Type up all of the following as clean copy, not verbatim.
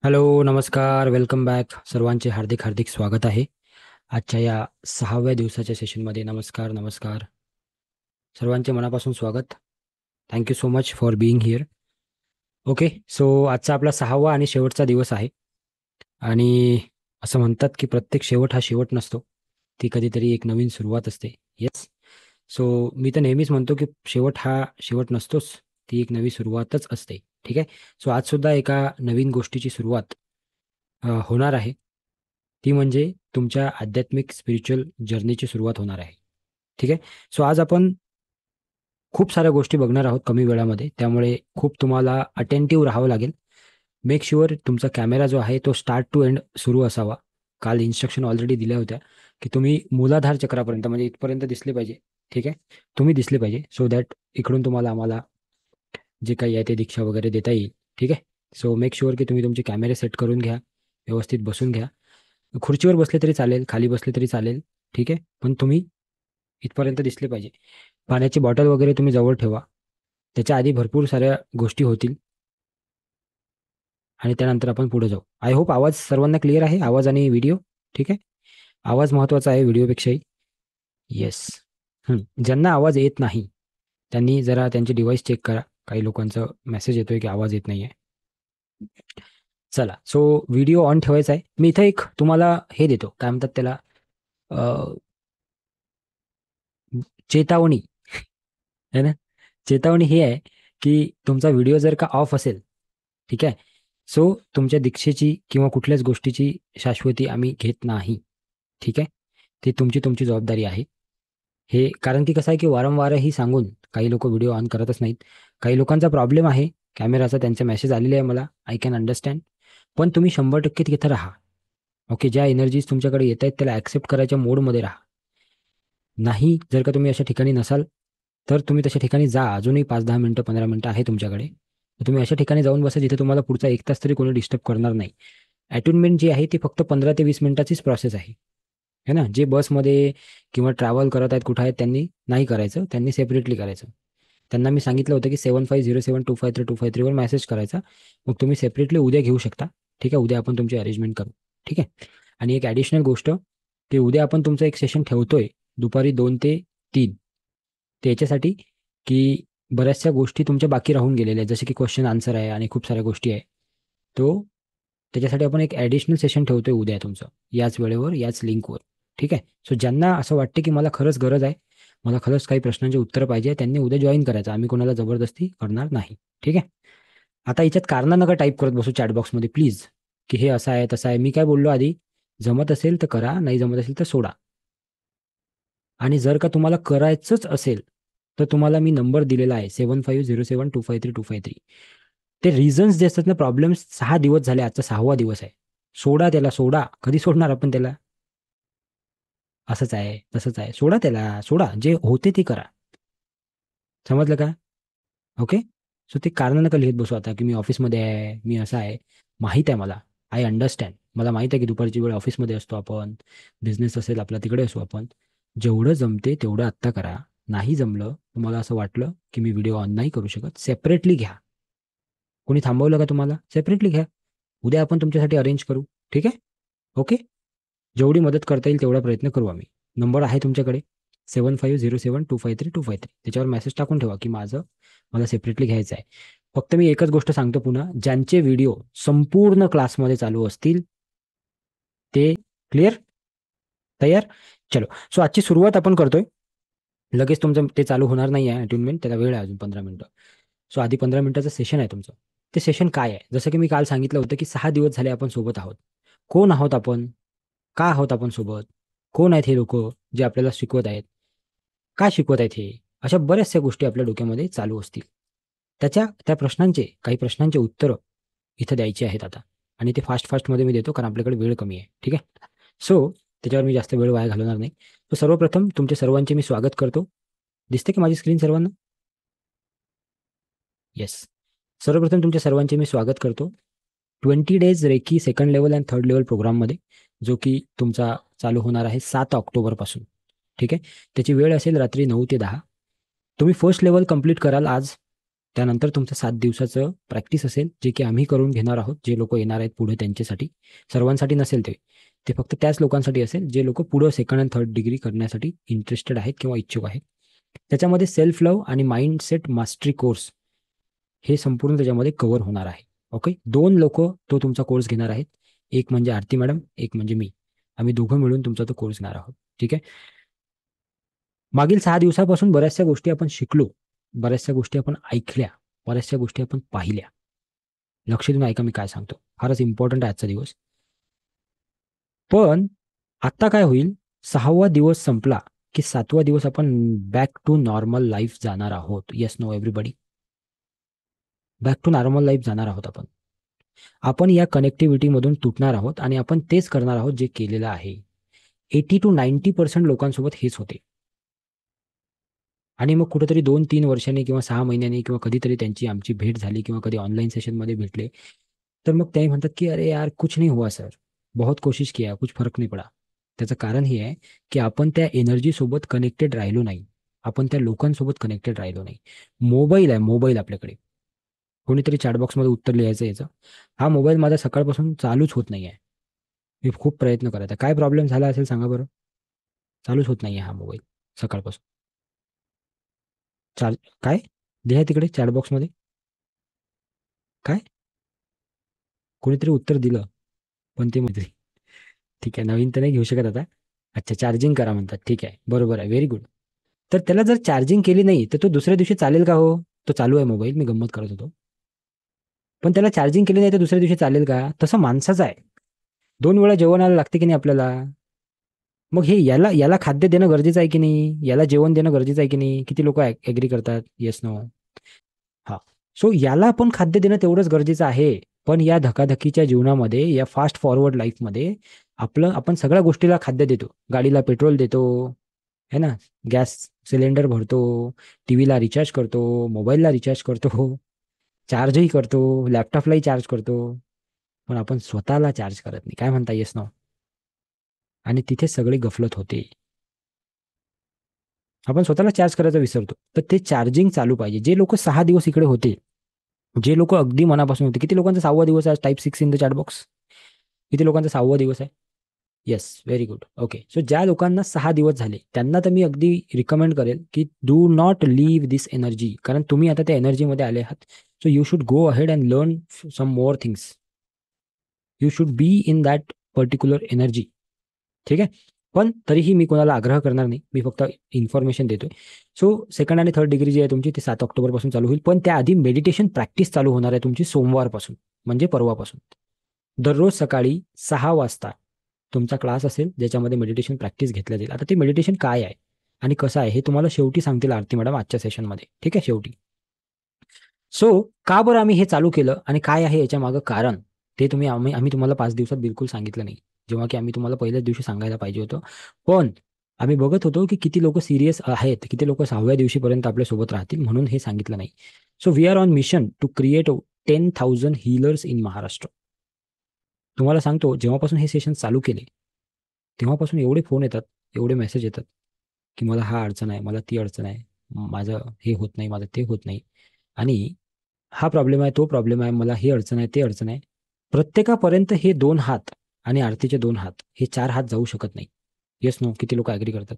Hello, नमस्कार, welcome back. सर्वांचे हार्दिक हार्दिक स्वागत आहे आजच्या या 6व्या दिवसाच्या सेशनमध्ये. नमस्कार नमस्कार, सर्वांचे मनापासून स्वागत. Thank you so much for being here. Okay, so आजचा आपला 6वा आणि शेवटचा दिवस आहे. आणि असं म्हणतात की प्रत्येक शेवट हा शेवट नसतो, ती कधीतरी एक नवीन सुरुवात असते. येस, सो मी तर नेहमीच म्हणतो की शेवट हा शेवट नसतोच, ती एक नवी सुरुवातच असते. ठीक आहे. सो आज सुद्धा एका नवीन गोष्टीची सुरुवात होणार आहे. ती म्हणजे तुमच्या आध्यात्मिक स्पिरिच्युअल जर्नीची सुरुवात होणार आहे. ठीक आहे. सो आज आपण खूप साऱ्या गोष्टी बघणार आहोत कमी वेळामध्ये, त्यामुळे खूप तुम्हाला अटेंटिव्ह राहावं लागेल. मेक शुअर तुमचा कॅमेरा जो आहे तो स्टार्ट टू एंड सुरू असावा. काल इन्स्ट्रक्शन ऑलरेडी दिल्या होत्या की तुम्ही मूलाधार चक्रापर्यंत म्हणजे इथपर्यंत दिसले पाहिजे. ठीक आहे, तुम्ही दिसले पाहिजे, सो दॅट इकडून तुम्हाला आम्हाला जे काही आहे ते दीक्षा वगैरे देता येईल. ठीक आहे. सो मेक शुअर की तुम्ही तुमचे कॅमेरे सेट करून घ्या, व्यवस्थित बसून घ्या. खुर्चीवर बसले तरी चालेल, खाली बसले तरी चालेल. ठीक आहे, पण तुम्ही इथपर्यंत दिसले पाहिजे. पाण्याची बॉटल वगैरे तुम्ही जवळ ठेवा. त्याच्या आधी भरपूर साऱ्या गोष्टी होतील आणि त्यानंतर आपण पुढे जाऊ. आय होप आवाज सर्वांना क्लिअर आहे, आवाज आणि व्हिडिओ. ठीक आहे, आवाज महत्त्वाचा आहे व्हिडिओपेक्षाही. येस. ज्यांना आवाज येत नाही त्यांनी जरा त्यांचे डिव्हाइस चेक करा. काही लोकांचा मेसेज येतोय की आवाज येत नाहीये. चला, सो व्हिडिओ ऑन ठेवायचा आहे. मी इथं एक तुम्हाला हे देतो, काय म्हणतात त्याला, अ, चेतावणी है ना. चेतावणी ही आहे की तुमचा व्हिडिओ जर का ऑफ असेल, ठीक आहे, सो तुमच्या दीक्षेची किंवा कुठल्याच गोष्टीची शाश्वती आम्ही घेत नाही. ठीक आहे, ती तुमची तुमची जबाबदारी आहे. हे कारण की कसं आहे की वारंवारही सांगून काही लोक व्हिडिओ ऑन करतच नाहीत. काही लोकांचा प्रॉब्लेम आहे कॅमेराचा, त्यांचे मेसेज आलेले आहे मला, आय कॅन अंडरस्टँड. पण तुम्ही 100% तिथं राहा. ओके, ज्या एनर्जीज तुमच्याकडे येत आहेत त्याला ॲक्सेप्ट करायच्या मोडमध्ये राहा. नाही, जर का तुम्ही अशा ठिकाणी नसाल तर तुम्ही तशा ठिकाणी जा. अजूनही 5-10 मिनिटं 15 मिनिटं आहे तुमच्याकडे, तर तुम्ही अशा ठिकाणी जाऊन बसा जिथे तुम्हाला पुढचा 1 तास तरी कोणी डिस्टर्ब करणार नाही. अटेनमेंट जी आहे ती फक्त 15 ते 20 मिनिटाचीच प्रोसेस आहे. है ना. जे बसमध्ये किंवा ट्रॅव्हल करत आहेत कुठं आहेत त्यांनी नाही करायचं, त्यांनी सेपरेटली करायचं. त्यांना मी सांगितलं होतं की 7507253253वर मेसेज करायचा. मग तुम्ही सेपरेटली उद्या घेऊ शकता. ठीक आहे, उद्या आपण तुमची अरेंजमेंट करू. ठीक आहे. आणि एक ॲडिशनल गोष्ट की उद्या आपण तुमचं एक सेशन ठेवतोय दुपारी 2 ते 3. ते याच्यासाठी की बऱ्याचशा गोष्टी तुमच्या बाकी राहून गेलेल्या आहेत, जसे की क्वेश्चन आन्सर आहे आणि खूप साऱ्या गोष्टी आहे. तो त्याच्यासाठी आपण एक ॲडिशनल सेशन ठेवतोय उद्या तुमचं, याच वेळेवर याच लिंकवर. ठीक आहे. सो ज्यांना असं वाटतं की मला खरंच गरज आहे, मला खरंच काही प्रश्नांची उत्तरं पाहिजे, त्यांनी उद्या जॉईन करायचं. आम्ही कोणाला जबरदस्ती करणार नाही. ठीक आहे. आता याच्यात कारणं नका टाईप करत बसू चॅटबॉक्समध्ये प्लीज, की हे असं आहे तसं आहे. मी काय बोललो आधी, जमत असेल तर करा, नाही जमत असेल तर सोडा. आणि जर का तुम्हाला करायचंच असेल तर तुम्हाला मी नंबर दिलेला आहे 7507253253. ते रिझन्स जे असतात ना, प्रॉब्लेम्स, 6 दिवस झाले, आजचा 6वा दिवस आहे. सोडा त्याला, सोडा. कधी सोडणार आपण त्याला? असंच आहे तसंच आहे, सोडा त्याला, सोडा. जे होते ते करा. समजलं का? ओके. सो ते कारण नका लिहित बसू आता की मी ऑफिसमध्ये आहे, मी असं आहे. माहीत आहे मला, आय अंडरस्टँड. मला माहित आहे की दुपारची वेळ ऑफिसमध्ये असतो आपण, बिझनेस असेल आपला तिकडे असू आपण. जेवढं जमते तेवढं आत्ता करा. नाही जमलं, तुम्हाला असं वाटलं की मी व्हिडिओ ऑन नाही करू शकत, सेपरेटली घ्या. कोणी थांबवलं का तुम्हाला? सेपरेटली घ्या. उद्या आपण तुमच्यासाठी अरेंज करू. ठीक आहे. ओके. जेवढी मदत करता येईल तेवढा प्रयत्न करू आम्ही. नंबर आहे तुमच्याकडे, 7507253253. त्याच्यावर मेसेज टाकून ठेवा की मला सेपरेटली घ्यायचं आहे. फक्त मी एकच गोष्ट सांगतो पुन्हा, ज्यांचे व्हिडिओ संपूर्ण क्लासमध्ये चालू असतील ते, क्लिअर, तयार. चलो, सो आजची सुरुवात आपण करतोय. लगेच तुमचं ते चालू होणार नाही आहे अटेनमेंट, त्याला वेळ आहे अजून 15 मिनिटं. सो आधी 15 मिनिटाचं सेशन आहे तुमचं. ते सेशन काय आहे, जसं की मी काल सांगितलं होतं की 6 दिवस झाले आपण सोबत आहोत. कोण आहोत आपण, का आहोत आपण सोबत, कोण आहेत हे लोक जे आपल्याला शिकवत आहेत, का शिकवत आहेत हे, अशा बऱ्याचशा गोष्टी आपल्या डोक्यामध्ये चालू असतील. त्या काही प्रश्नांचे उत्तरं इथं द्यायची आहेत आता. आणि ते फास्ट फास्टमध्ये मी देतो कारण आपल्याकडे वेळ कमी आहे. ठीक आहे. सो त्याच्यावर मी जास्त वेळ वाया घालवणार नाही. तर सर्वप्रथम तुमच्या सर्वांचे मी स्वागत करतो. दिसते की माझी स्क्रीन सर्वांना? येस. सर्वप्रथम तुमच्या सर्वांचे मी स्वागत करतो 20 days reiki second level and third level प्रोग्राममध्ये, जो की तुमचा चालू होणार आहे 7 ऑक्टोबरपासून. ठीक आहे. त्याची वेळ असेल रात्री 9 ते 10. तुम्ही फर्स्ट लेवल कंप्लीट कराल आज. त्यानंतर तुमचं 7 दिवसाचं प्रॅक्टिस असेल, जे की आम्ही करून घेणार आहोत. जे लोक येणार आहेत पुढे त्यांच्यासाठी, सर्वांसाठी नसेल ते. ते फक्त त्याच लोकांसाठी असेल जे लोक पुढं सेकंड अँड थर्ड डिग्री करण्यासाठी इंटरेस्टेड आहेत किंवा इच्छुक आहेत. त्याच्यामध्ये सेल्फ लव्ह आणि माइंडसेट मास्टरी कोर्स हे संपूर्ण त्याच्यामध्ये कव्हर होणार आहे. ओके, 2 लोक तो तुमचा कोर्स घेणार आहेत. एक म्हणजे आरती मॅडम, एक म्हणजे मी. आम्ही दोघं मिळून तुमचा तो कोर्स घेणार आहोत. ठीक आहे. मागील 6 दिवसापासून बऱ्याचशा गोष्टी आपण शिकलो, बऱ्याचशा गोष्टी आपण ऐकल्या, बऱ्याचशा गोष्टी आपण पाहिल्या. लक्ष देऊन ऐका मी काय सांगतो, फारच इम्पॉर्टंट आहे आजचा दिवस. पण आता काय होईल, 6वा दिवस संपला की 7वा दिवस आपण बॅक टू नॉर्मल लाईफ जाणार आहोत. Yes no everybody, back to normal life जाणार आहोत आपण. आपण या कनेक्टिव्हिटीमधून तुटणार आहोत आणि आपण तेच करणार आहोत जे केलेलं आहे. 80 to 90% लोकांसोबत हेच होते. आणि मग कुठेतरी 2-3 वर्षांनी किंवा 6 महिन्यांनी किंवा कधीतरी त्यांची आमची भेट झाली किंवा कधी ऑनलाईन सेशनमध्ये भेटले, तर मग ते म्हणतात की अरे यार कुछ नहीं हुआ सर, बहुत कोशिश किया, कुछ फरक नहीं पडा. त्याचं कारण हे आहे की आपण त्या एनर्जी सोबत कनेक्टेड राहिलो नाही, आपण त्या लोकांसोबत कनेक्टेड राहिलो नाही. मोबाईल आहे, मोबाईल आपल्याकडे. कोणीतरी चॅटबॉक्समध्ये उत्तर लिहायचं याचं. हा मोबाईल माझा सकाळपासून चालूच होत नाही आहे. मी खूप प्रयत्न करत आहे. काय प्रॉब्लेम झाला असेल सांगा बरं. चालूच होत नाही आहे हा मोबाईल सकाळपासून. चाल काय लिहा तिकडे चॅटबॉक्समध्ये. काय कोणीतरी उत्तर दिलं, पण ते माहिती. ठीक आहे, नवीन तर नाही घेऊ शकत आता. अच्छा, चार्जिंग करा म्हणतात. ठीक आहे, बरोबर आहे, व्हेरी गुड. तर त्याला जर चार्जिंग केली नाही तर तो दुसऱ्या दिवशी चालेल का हो. तो चालू आहे मोबाईल, मी गंमत करत होतो. पण त्याला चार्जिंग केली नाही तर दुसऱ्या दिवशी चालेल का. तसं माणसाचं आहे. 2 वेळा जेवणाला लागते की नाही आपल्याला. मग हे याला याला खाद्य देणं गरजेचं आहे की नाही, याला जेवण देणं गरजेचं आहे की नाही. किती लोक ऍग्री करतात, येस नो. हा. सो याला पण खाद्य देणं तेवढंच गरजेचं आहे. पण या धकाधकीच्या जीवनामध्ये, या फास्ट फॉरवर्ड लाईफमध्ये आपण सगळ्या गोष्टीला खाद्य देतो. गाडीला पेट्रोल देतो, है ना, गॅस सिलेंडर भरतो, टीव्हीला रिचार्ज करतो, मोबाईलला रिचार्ज करतो, चार्जही करतो, लॅपटॉपलाही चार्ज करतो. पण आपण स्वतःला चार्ज करत नाही. काय म्हणता, येस नो. आणि तिथे सगळी गफलत होते. आपण स्वतःला चार्ज करायचं विसरतो. तर ते चार्जिंग चालू पाहिजे. जे लोक 6 दिवस इकडे होते, जे लोक अगदी मनापासून होते. किती लोकांचा 6वा दिवस आहे type 6 in the chat box. किती लोकांचा 6वा दिवस आहे. Yes, very good. Okay, so ज्या लोकांना 6 दिवस झाले त्यांना तर मी अगदी रिकमेंड करेल की do not leave this energy. कारण तुम्ही आता त्या एनर्जीमध्ये आले आहात. So you should go ahead and learn some more things. You should be in that particular energy. ठीक आहे. पण तरीही मी कोणाला आग्रह करणार नाही, मी फक्त इन्फॉर्मेशन देतोय. सो सेकंड आणि थर्ड डिग्री जी आहे तुमची ती 7 ऑक्टोबरपासून चालू होईल. पण त्याआधी मेडिटेशन प्रॅक्टिस चालू होणार आहे तुमची सोमवारपासून, म्हणजे परवापासून. दररोज सकाळी 6 वाजता तुमचा क्लास असेल ज्याच्यामध्ये मेडिटेशन प्रॅक्टिस घेतल्या जाईल. आता ते मेडिटेशन काय आहे आणि कसं आहे हे तुम्हाला शेवटी सांगतील आरती मॅडम आजच्या सेशनमध्ये. ठीक आहे, शेवटी. सो का बरं आम्ही हे चालू केलं आणि काय आहे याच्या मागं कारण, ते आम्ही तुम्हाला 5 दिवसात बिलकुल सांगितलं नाही. जेव्हा की आम्ही तुम्हाला पहिल्याच दिवशी सांगायला पाहिजे होतं. पण आम्ही बघत होतो की किती लोक सिरियस आहेत, किती लोक 6व्या दिवशीपर्यंत आपल्या सोबत राहतील, म्हणून हे सांगितलं नाही. So we are on mission to create 10,000 healers in Maharashtra. तुम्हाला सांगतो, जेव्हापासून हे सेशन चालू केले तेव्हापासून एवढे फोन येतात, एवढे मेसेज येतात की मला हा अडचण आहे, मला ती अडचण आहे, माझं हे होत नाही, माझं ते होत नाही, आणि हा प्रॉब्लेम आहे, तो प्रॉब्लेम आहे, मला हे अडचण आहे, ते अडचण आहे. प्रत्येकापर्यंत हे 2 हात आणि आरतीचे 2 हात, हे 4 हात जाऊ शकत नाही. येस नो, किती लोक ऍग्री करतात.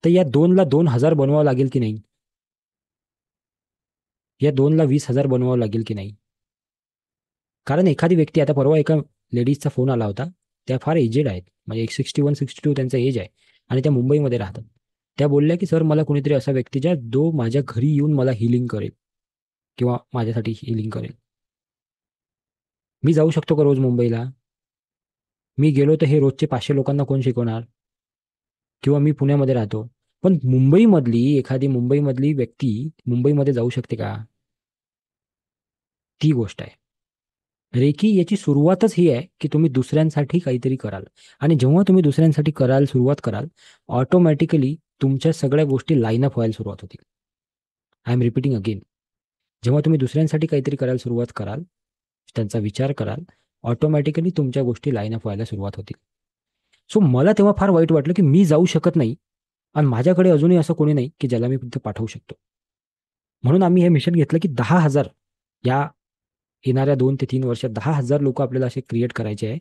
तर या 2ला 2,000 बनवावं लागेल की नाही. या 2ला 20,000 बनवावं लागेल की नाही. कारण एखादी व्यक्ती, आता परवा एका लेडीजचा फोन आला होता. त्या फार एजेड आहेत, म्हणजे 61-62 त्यांचा एज आहे, आणि त्या मुंबईमध्ये राहतात. त्या बोलल्या की सर मला कोणीतरी असा व्यक्ती ज्या जो माझ्या घरी येऊन मला हिलिंग करेल किंवा माझ्यासाठी हिलिंग करेल. मी जाऊ शकतो का रोज मुंबईला. मी गेलो तर हे रोजचे 500 लोकांना कोण शिकवणार. किंवा मी पुण्यामध्ये राहतो, पण मुंबईमधली व्यक्ती मुंबईमध्ये जाऊ शकते का. ती गोष्ट आहे. रेकी याची सुरुवातच ही आहे की तुम्ही दुसऱ्यांसाठी काहीतरी कराल. आणि जेव्हा तुम्ही दुसऱ्यांसाठी सुरुवात कराल, ऑटोमॅटिकली तुमच्या सगळ्या गोष्टी लाईन अप व्हायला सुरुवात होतील. I am repeating again. जेव्हा तुम्ही दुसऱ्यांसाठी काहीतरी करायला सुरुवात कराल, त्यांचा विचार कराल, ऑटोमॅटिकली तुमच्या गोष्टी लाईन अप व्हायला सुरुवात होतील. सो मला तेव्हा फार वाईट वाटलं की मी जाऊ शकत नाही आणि माझ्याकडे अजूनही असं कोणी नाही की ज्याला मी फक्त पाठवू शकतो. म्हणून आम्ही हे मिशन घेतलं की 10,000 या येणाऱ्या 2 ते 3 वर्षात 10,000 लोक आपल्याला असे क्रिएट करायचे आहे,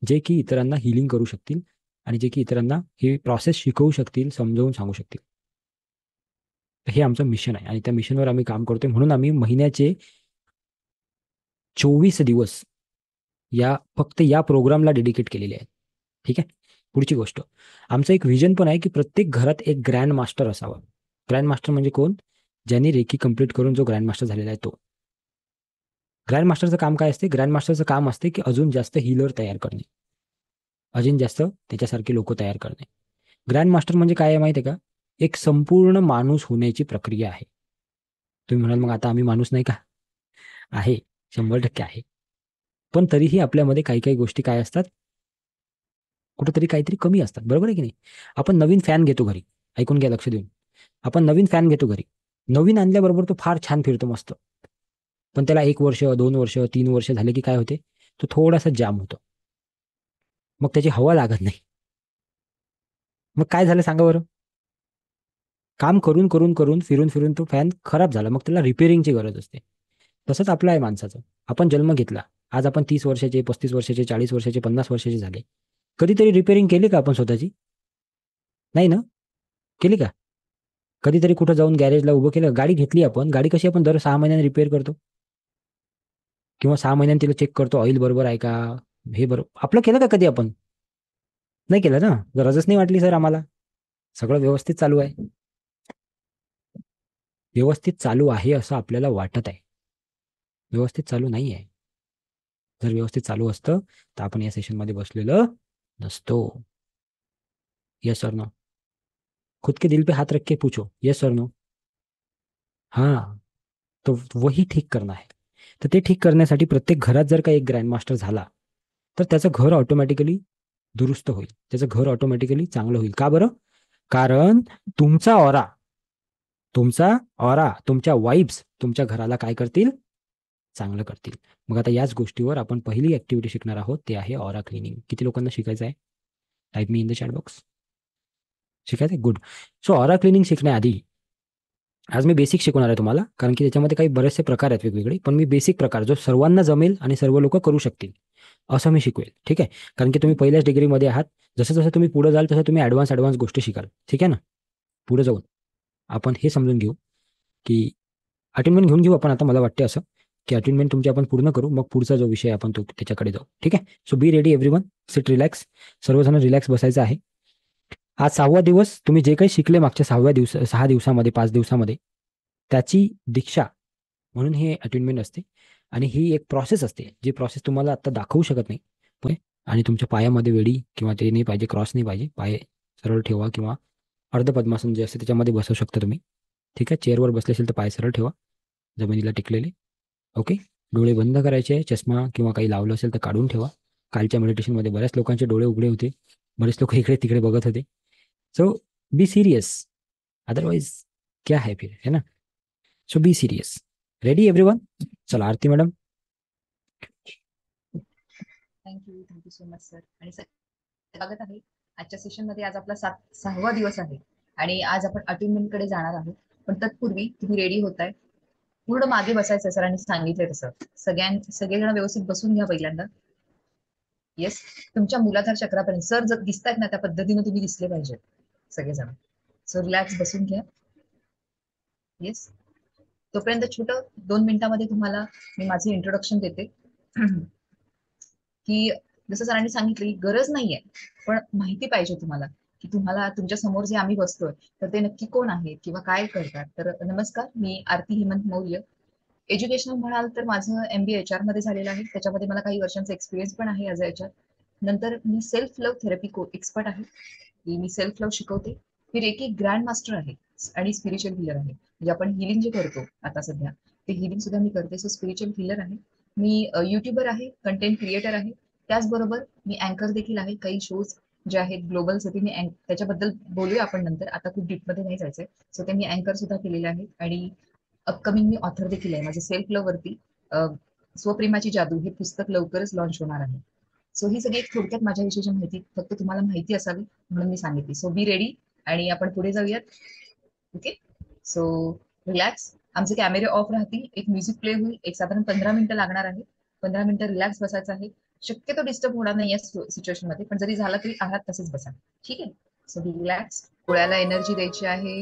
जे की इतरांना हिलिंग करू शकतील आणि जे की इतरांना ही प्रोसेस शिकवू शकतील, समजावून सांगू शकतील. तर हे आमचं मिशन आहे आणि त्या मिशनवर आम्ही काम करतोय. म्हणून आम्ही महिन्याचे 24 दिवस फक्त या प्रोग्रामला डेडिकेट केलेले आहेत. ठीक आहे. पुढची गोष्ट, आमचं एक व्हिजन पण आहे की प्रत्येक घरात एक ग्रँड मास्टर असावा. ग्रँड मास्टर म्हणजे कोण? ज्यांनी रेकी कंप्लीट करून जो ग्रँड मास्टर झालेला आहे तो. ग्रँड मास्टरचं काम काय असते? ग्रँड मास्टरचं काम असते की अजून जास्त हिलर तयार करणे, अजून जास्त त्याच्यासारखे लोक तयार करणे. ग्रँड मास्टर म्हणजे काय आहे माहिती आहे का? एक संपूर्ण माणूस होण्याची प्रक्रिया आहे. तुम्ही म्हणाल मग आता आम्ही माणूस नाही का? आहे, 100% आहे. पण तरीही आपल्यामध्ये काही काही गोष्टी काय असतात, कुठेतरी काहीतरी कमी असतात. बरोबर आहे की नाही? आपण नवीन फॅन घेतो घरी. ऐकून घ्या लक्ष देऊन. आपण नवीन फॅन घेतो घरी. नवीन आणल्याबरोबर तो फार छान फिरतो मस्त. पण त्याला 1 वर्ष, 2 वर्ष, 3 वर्ष झाले की काय होते? तो थोडासा जाम होतो. मग त्याची हवा लागत नाही. मग काय झालं सांगा बरं? काम करून करून करून फिरून फिरून तो फॅन खराब झाला. मग त्याला रिपेअरिंगची गरज असते. तसंच आपलं आहे माणसाचं. आपण जन्म घेतला. आज आपण 30 वर्षाचे, 35 वर्षाचे, 40 वर्षाचे, 50 वर्षाचे झाले. कधीतरी रिपेअरिंग केली का आपण स्वतःची? नाही ना? केली का? कधीतरी कुठं जाऊन गॅरेजला उभं केलं? गाडी घेतली आपण, गाडी कशी आपण दर 6 महिन्यांनी रिपेअर करतो किंवा 6 महिन्यांनी तिला चेक करतो, ऑइल बरोबर आहे का, हे बरोबर. आपलं केलं का कधी आपण? नाही केलं ना. गरजच नाही वाटली सर आम्हाला. सगळं व्यवस्थित चालू आहे. व्यवस्थित चालू आहे असं आपल्याला वाटत आहे. व्यवस्थित चालू नाही आहे. जर व्यवस्थित चालू असतं तर आपण या सेशनमध्ये बसलेलो नसतो. यस और नो? खुद के दिल पे हाथ रख के पूछो, यस और नो? हाँ. तो वही ठीक करना है. तर ते ठीक करण्यासाठी प्रत्येक घरात जर का एक ग्रँड मास्टर झाला तर त्याचं घर ऑटोमॅटिकली दुरुस्त होईल. त्याचं घर ऑटोमॅटिकली चांगलं होईल. का बरं? कारण तुमचा ऑरा, तुमच्या वाईब्स तुमच्या घराला काय करतील? चांगलं करतील. मग आता याच गोष्टीवर आपण पहिली ऍक्टिव्हिटी शिकणार आहोत, ते आहे ऑरा क्लिनिंग. किती लोकांना शिकायचं आहे? Type me in the chat box. शिकायचं आहे? गुड. सो ऑरा क्लिनिंग शिकण्याआधी आज मी बेसिक शिकवणार आहे तुम्हाला, कारण की त्याच्यामध्ये काही बरेचसे प्रकार आहेत वेगवेगळे. पण मी बेसिक प्रकार जो सर्वांना जमेल आणि सर्व लोक करू शकतील असं मी शिकवेल. ठीक आहे? कारण की तुम्ही पहिल्याच डिग्रीमध्ये आहात. जसं जसं तुम्ही पुढे जाल तसं तुम्ही ॲडव्हान्स गोष्टी शिकाल. ठीक आहे ना? पुढे जाऊन आपण हे समजून घेऊ की अटेनमेंट घेऊन घेऊ आपण. आता मला वाटते असं की अटेनमेंट तुमची आपण पूर्ण करू, मग पुढचा जो विषय आपण तो त्याच्याकडे जाऊ. ठीक आहे? So be ready everyone. Sit relax. सर्वजण रिलॅक्स बसायचं आहे. आज 6वा दिवस. तुम्ही जे काही शिकले मागच्या 6 दिवसामध्ये, 5 दिवसामध्ये, त्याची दीक्षा म्हणून हे अटेनमेंट असते. आणि ही एक प्रोसेस असते, जी प्रोसेस तुम्हाला आता दाखवू शकत नाही. पण आणि तुमच्या पायामध्ये वेडी किंवा ते नाही पाहिजे, क्रॉस नाही पाहिजे. पाय सरळ ठेवा किंवा अर्ध पद्मासन जे असते त्याच्यामध्ये बसू शकता तुम्ही. ठीक आहे? चेअरवर बसले असेल तर पाय सरळ ठेवा, जमिनीला टेकलेले. ओके? डोळे बंद करायचे. चष्मा किंवा काही लावलं असेल तर काढून ठेवा. कालच्या मेडिटेशनमध्ये बऱ्याच लोकांचे डोळे उघडे होते. बरेच लोक इकडे तिकडे बघत होते. So be serious. अदरवाइज क्या है फिर, है ना? So be serious. Ready everyone? चला Aarti madam. Thank you so much sir. आणि स्वागत आहे आजच्या सेशन मध्ये. आज आपला 6वा दिवस आहे आणि आज आपण अटेनमेंट कडे जाणार आहोत. पण तत्पूर्वी तुम्ही रेडी होताय, पूर्ण मागे बसायचं सरांनी सांगितलंय तसं. सगळेजण व्यवस्थित बसून घ्या पहिल्यांदा. येस. तुमच्या मूलाधार चक्रापर्यंत सर जर दिसतायत ना त्या पद्धतीने तुम्ही दिसले पाहिजे सगळेजण. सो रिलॅक्स बसून घ्या. येस. तोपर्यंत छोटं 2 मिनिटांमध्ये तुम्हाला मी माझे इंट्रोडक्शन देते. की जसं सरांनी सांगितलं की गरज नाहीये, पण माहिती पाहिजे तुम्हाला की तुम्हाला तुमच्या समोर जे आम्ही बसतोय तर ते नक्की कोण आहेत किंवा काय करतात. तर नमस्कार, मी आरती हेमंत मौर्य. एज्युकेशनल म्हणाल तर माझं MBA HR मध्ये झालेलं आहे. त्याच्यामध्ये मला काही वर्षांचा एक्सपिरियन्स पण आहे ॲज अ HR. नंतर मी सेल्फ लव्ह थेरपी एक्सपर्ट आहे, की मी सेल्फ लव्ह शिकवते. मी रेकी ग्रँड मास्टर आहे आणि स्पिरिच्युअल हिलर आहे. म्हणजे आपण हिलिंग जे करतो आता सध्या ते हिलिंग सुद्धा मी करते. सो स्पिरिच्युअल हिलर आहे मी. युट्यूबर आहे, कंटेंट क्रिएटर आहे. त्याचबरोबर मी अँकर देखील आहे. काही शोज जे आहेत ग्लोबलसाठी मी त्याच्याबद्दल बोलूया आपण नंतर. आता खूप डीपमध्ये नाही जायचंय. सो ते मी अँकर सुद्धा केलेले आहे आणि अपकमिंग मी ऑथर देखील आहे. माझं सेल्फ लव्ह वरती स्वप्रेमाची जादू हे पुस्तक लवकरच लॉन्च होणार आहे. सो ही सगळी एक थोडक्यात माझ्याविषयीची माहिती फक्त तुम्हाला माहिती असावी म्हणून मी सांगितली. सो बी रेडी आणि आपण पुढे जाऊयात. ओके? So relax. आमचे कॅमेरे ऑफ राहतील, एक म्युझिक प्ले होईल, एक साधारण 15 मिनिटं लागणार आहे. 15 मिनिटं रिलॅक्स बसायचं आहे. शक्यतो डिस्टर्ब होणार नाही या सिच्युएशन मध्ये, पण जरी झाला तरी आहात तसेच बसा. ठीक आहे. So relax. डोळ्याला एनर्जी द्यायची आहे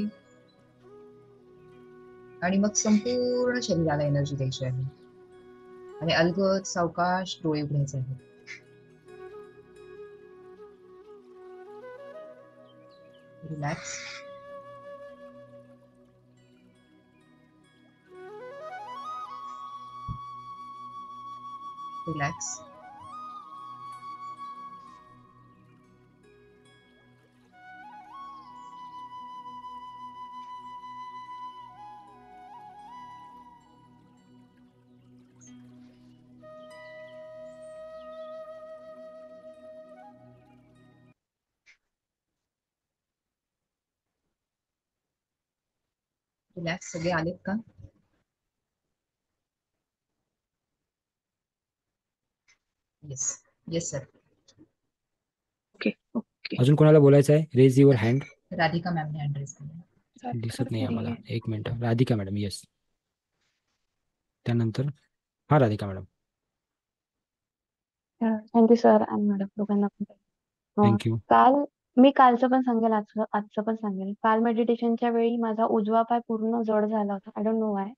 आणि मग संपूर्ण शरीराला एनर्जी द्यायची आहे आणि अलगद सावकाश डोळे उघडायचे आहेत. रिलॅक्स. रिलॅक्स. रिलॅक्स. सगळे आलेत का? Yes. Yes sir. Okay okay. अजून कोणाला बोलायचं आहे? Raise your hand. राधिका मॅमने ॲड्रेस केला. दिसत नाही आम्हाला. एक मिनिट. राधिका मॅडम. येस. त्यानंतर हा राधिका मॅडम. थँक्यू सर आणि मॅडम दोघांना पण. थँक्यू. मी कालचं पण सांगेल, आजचं पण सांगेल. काल मेडिटेशनच्या वेळी माझा उजवा पाय पूर्ण जड झाला होता. I don't know Y.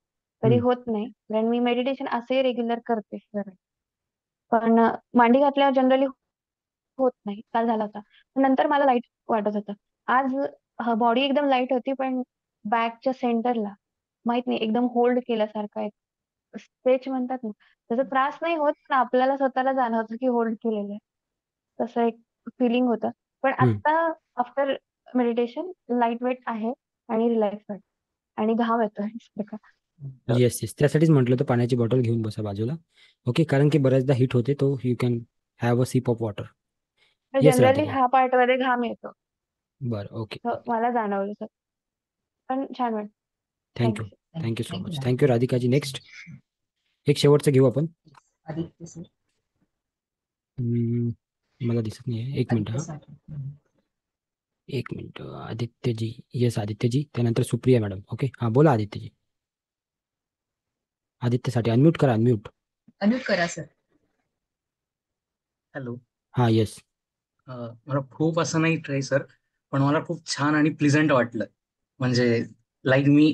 कधी होत नाही, कारण मी मेडिटेशन असे रेग्युलर करते सर. पण मांडी घातल्यावर जनरली होत नाही. काल झाला होता. नंतर मला लाईट वाटत होतं. आज बॉडी एकदम लाईट होती, पण बॅकच्या सेंटरला माहित नाही एकदम होल्ड केल्यासारखं एक स्ट्रेच म्हणतात ना, त्याचा त्रास नाही होत, पण आपल्याला स्वतःला जाणवतं की होल्ड केलेलं आहे. तसं एक फिलिंग होतं. पण आता आफ्टर मेडिटेशन लाईट वेट आहे आणि रिलॅक्स वाटतं आणि घाम येतोय सारखा. Yes yes. त्यासाठीच म्हटलं तर पाण्याची बॉटल घेऊन बसा बाजूला. ओके. कारण की बऱ्याचदा हिट होते, तो you can have a sip of water. Yes generally Radhika. हा पार्ट मध्ये घाम येतो. बरं. ओके. मला जाणवलं सर. पण छान वाटतं. Thank you. Thank you. Thank you so much. Ma'am. Thank you Radhikaji. Next एक शेवटचं घेऊ आपण. आदित्य सर. मला दिसत नाही आहे. एक मिनिट. आदित्य हा साठे. एक मिनिट. आदित्यजी. येस आदित्यजी. त्यानंतर सुप्रिया मॅडम. ओके. हां बोला आदित्यजी. आदित्यसाठी अनम्यूट करा. अनम्यूट. अनम्यूट करा सर. हॅलो. हां येस. मला खूप असं नाही ट्राय सर, पण मला खूप छान आणि प्लिझंट वाटलं. म्हणजे लाईक मी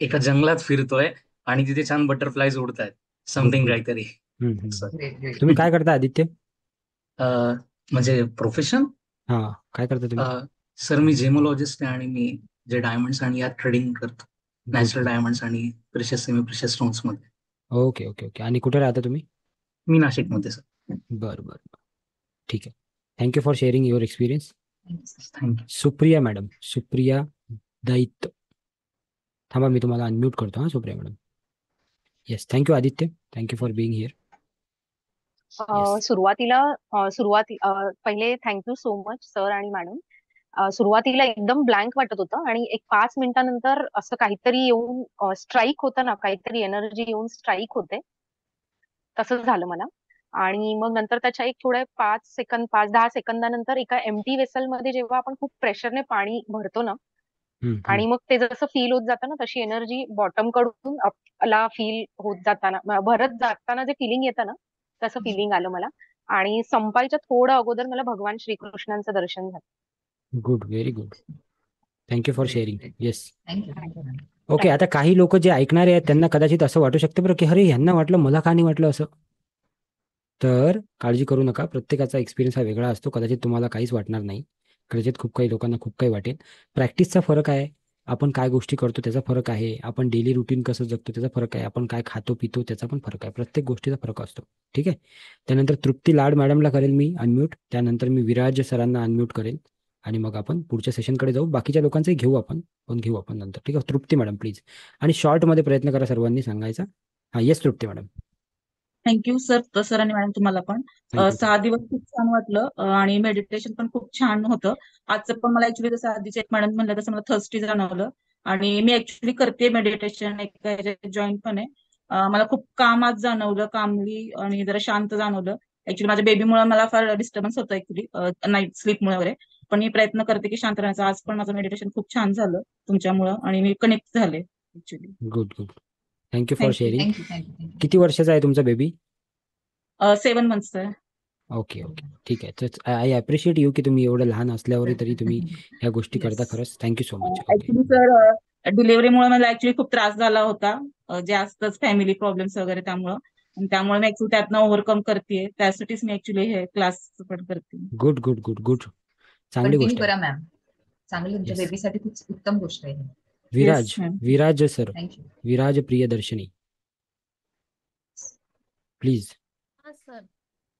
एका जंगलात फिरतोय आणि तिथे छान बटरफ्लायज उडतायत. Something good. काहीतरी. Great great. तुम्ही काय करता आदित्य? म्हणजे प्रोफेशन हां काय करता तुम्ही? सर मी जेमोलॉजिस्ट आहे आणि मी जे डायमंड्स आणि यात ट्रेडिंग करतो. नॅचरल डायमंड्स आणि प्रिशियस सेमी प्रिशियस स्टोन्स मध्ये. Okay okay okay. आणि कुठे राहता तुम्ही? मी नाशिकमध्ये सर. बरं बरं. ठीक आहे. Thank you for sharing your experience. Thank you. Supriya madam. Supriya दैत. थांबा मी तुम्हाला अनम्यूट करतो. हां Supriya madam. Yes. Thank you Aditya. Thank you for being here. पहिले थँक्यू सो मच सर आणि मॅडम. सुरुवातीला एकदम ब्लँक वाटत होतं आणि एक 5 मिनिटानंतर असं काहीतरी येऊन स्ट्राईक होतं ना, काहीतरी एनर्जी येऊन स्ट्राईक होते, तसंच झालं मला. आणि मग नंतर त्याच्या एक थोड्या 5-10 सेकंदानंतर एका एम्प्टी वेसल मध्ये जेव्हा आपण खूप प्रेशरने पाणी भरतो ना, आणि मग ते जसं फील होत जातं ना, तशी एनर्जी बॉटम कडून अपला फील होत जाताना, भरत जाताना जे फिलिंग येतं ना, तसं फिलिंग आलं मला. आणि संपायच्या थोडं अगोदर मला भगवान श्रीकृष्णांचं दर्शन झालं. Good. Very good. Thank you for sharing. Yes. Thank you. Okay. आता काही लोक जे ऐकणारे आहेत त्यांना कदाचित असं वाटू शकतं बरं की अरे ह्यांना वाटलं मला का नाही वाटलं असं. तर काळजी करू नका. प्रत्येकाचा एक्सपिरियन्स हा वेगळा असतो. कदाचित तुम्हाला काहीच वाटणार नाही. कदाचित खूप काही लोकांना खूप काही वाटेल. प्रॅक्टिसचा फरक आहे. आपण काय गोष्टी करतो त्याचा फरक आहे. आपण डेली रुटीन कसं जगतो त्याचा फरक आहे. आपण काय खातो पितो त्याचा पण फरक आहे. प्रत्येक गोष्टीचा फरक असतो. ठीक आहे. त्यानंतर तृप्ती लाड मॅडमला करेल मी अनम्यूट. त्यानंतर मी विराज सरांना अनम्यूट करेल आणि मग आपण पुढच्या सेशनकडे जाऊ. बाकीच्या लोकांचंही घेऊ आपण नंतर. ठीक आहे. तृप्ती मॅडम प्लीज. आणि शॉर्टमध्ये प्रयत्न करा सर्वांनी सांगायचा. हां येस तृप्ती मॅडम. Thank you sir. सर आणि मॅडम तुम्हाला पण. थँक्यू. 6 दिवस खूप छान वाटलं आणि मेडिटेशन पण खूप छान होतं. आजचं पण मला ऍक्च्युली जसं आधीचे एक मॅडम म्हणलं तसं मला थर्स्टी जाणवलं आणि मी ऍक्च्युली करते मेडिटेशन एक जॉईन पण आहे. मला खूप काम आज जाणवलं, कामली आणि जरा शांत जाणवलं. ऍक्च्युली माझ्या बेबीमुळे मला फार डिस्टर्बन्स होतं ऍक्च्युली नाईट स्लीपमुळे वगैरे, पण मी प्रयत्न करते की शांत राहायचा. आज पण माझं मेडिटेशन खूप छान झालं तुमच्यामुळं आणि मी कनेक्ट झाले. Actually. Good good. Thank you for thank you. Sharing. Thank you thank you thank you. किती वर्षाचा आहे तुमचा बेबी? 7 मंथचा आहे. ओके ओके ठीक आहे. तर आय अप्रिशिएट यू की तुम्ही एवढं लहान असल्यावरही तरी तुम्ही ह्या गोष्टी करता. Yes. खरंच thank you so much. Okay actually sir डिलिव्हरीमुळे मला ऍक्च्युली खूप त्रास झाला होता. जास्तच फॅमिली प्रॉब्लेम्स वगैरे त्यामुळं. आणि त्यामुळे मी ऍक्च्युली त्यातनं ओव्हरकम करते. त्यासाठीच मी ऍक्च्युली हे क्लास पण करते. Good good good good. चांगली कंटिन्यू गोष्ट आहे. करा मॅम. चांगली तुमच्या Yes. बेबीसाठी खूप उत्तम गोष्ट आहे. Viraj ma'am. Viraj sir, thank you. Viraj Priyadarshini please. हा सर, असं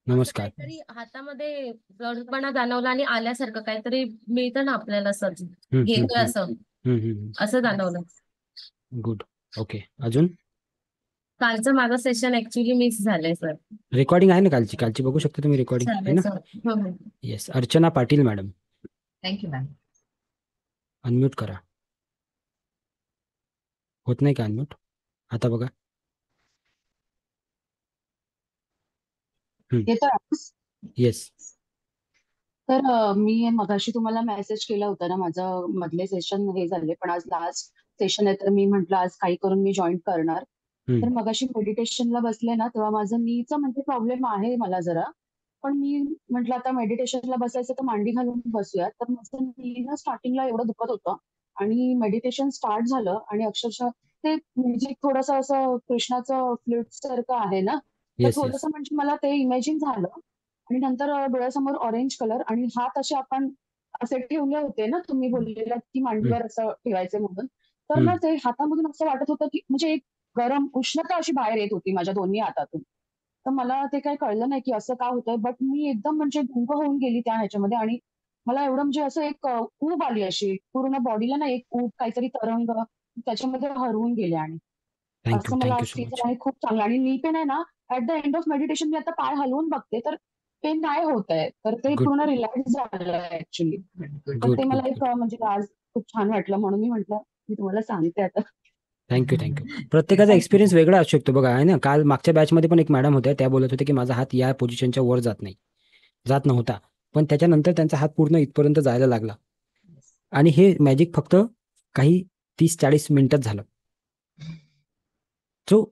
नमस्कार. काहीतरी हातामध्ये जडपणा जाणवला आणि आल्यासारखं काहीतरी मिळतं ना आपल्याला सर, घेतोय असं असं जाणवलं. गुड. ओके. अजून कालचं माझं सेशन ऍक्च्युली मिस झालंय सर. रेकॉर्डिंग आहे ना कालची? कालची बघू शकता तुम्ही रेकॉर्डिंग आहे चालेल ना? सर. हो, हो. Yes. Archana Patil madam, thank you ma'am. Unmute करा. होत नाही का अनम्यूट? आता बघा. येतोय आवाज? येस. तर मी मगाशी तुम्हाला मेसेज केला होता ना, माझं मधले सेशन हे झाले, पण आज लास्ट सेशन आहे, तर मी म्हंटल आज काही करून मी जॉईन करणार. तर मगाशी मेडिटेशनला बसले ना, तेव्हा माझं नीचं म्हणजे प्रॉब्लेम आहे मला जरा, पण मी म्हंटल आता मेडिटेशनला बसायचं तर मांडी घालून बसूया. तर माझं नी ना स्टार्टिंगला एवढं दुखत होतं आणि मेडिटेशन स्टार्ट झालं आणि अक्षरशः ते म्युझिक थोडंसं असं कृष्णाचं फ्लूट सारखं आहे ना, तर येस. थोडंसं म्हणजे मला ते इमॅजिन झालं आणि नंतर डोळ्यासमोर ऑरेंज कलर आणि हात असे आपण असे ठेवले होते ना, तुम्ही बोललेला की मांडीवर असं ठेवायचे म्हणून. तर ना ते हातामधून असं वाटत होतं की म्हणजे एक गरम उष्णता अशी बाहेर येत होती माझ्या दोन्ही हातातून. तर मला ते काही कळलं नाही की असं का होतंय, बट मी एकदम म्हणजे गुंग होऊन गेली त्या ह्याच्यामध्ये आणि मला एवढं म्हणजे असं एक ऊब आली अशी पूर्ण बॉडीला ना, एक ऊब काहीतरी तरंग त्याच्यामध्ये हरवून गेले आणि थँक्यू असं मला थँक्यू आज सो फील मच. झालं आणि खूप चांगलं. आणि मी पण आहे ना, at the end of meditation मी आता पाय हलवून बघते तर पेन नाही होत आहे, तर ते Good. पूर्ण रिलॅक्स झालं ऍक्च्युली. तर गुड ते मला गुड एक गुड. म्हणजे आज खूप छान वाटलं म्हणून मी म्हटलं मी तुम्हाला सांगते आता. Thank you thank you. प्रत्येकाचा एक्सपिरियन्स वेगळा असू शकतो बघा, आहे ना. काल मागच्या बॅचमध्ये पण एक मॅडम होत्या, त्या बोलत होत्या की माझा हात या पोझिशनच्या वर जात नव्हता, पण त्याच्यानंतर त्यांचा हात पूर्ण इथपर्यंत जायला लागला आणि हे मॅजिक फक्त काही 30-40 मिनिटात झालं. सो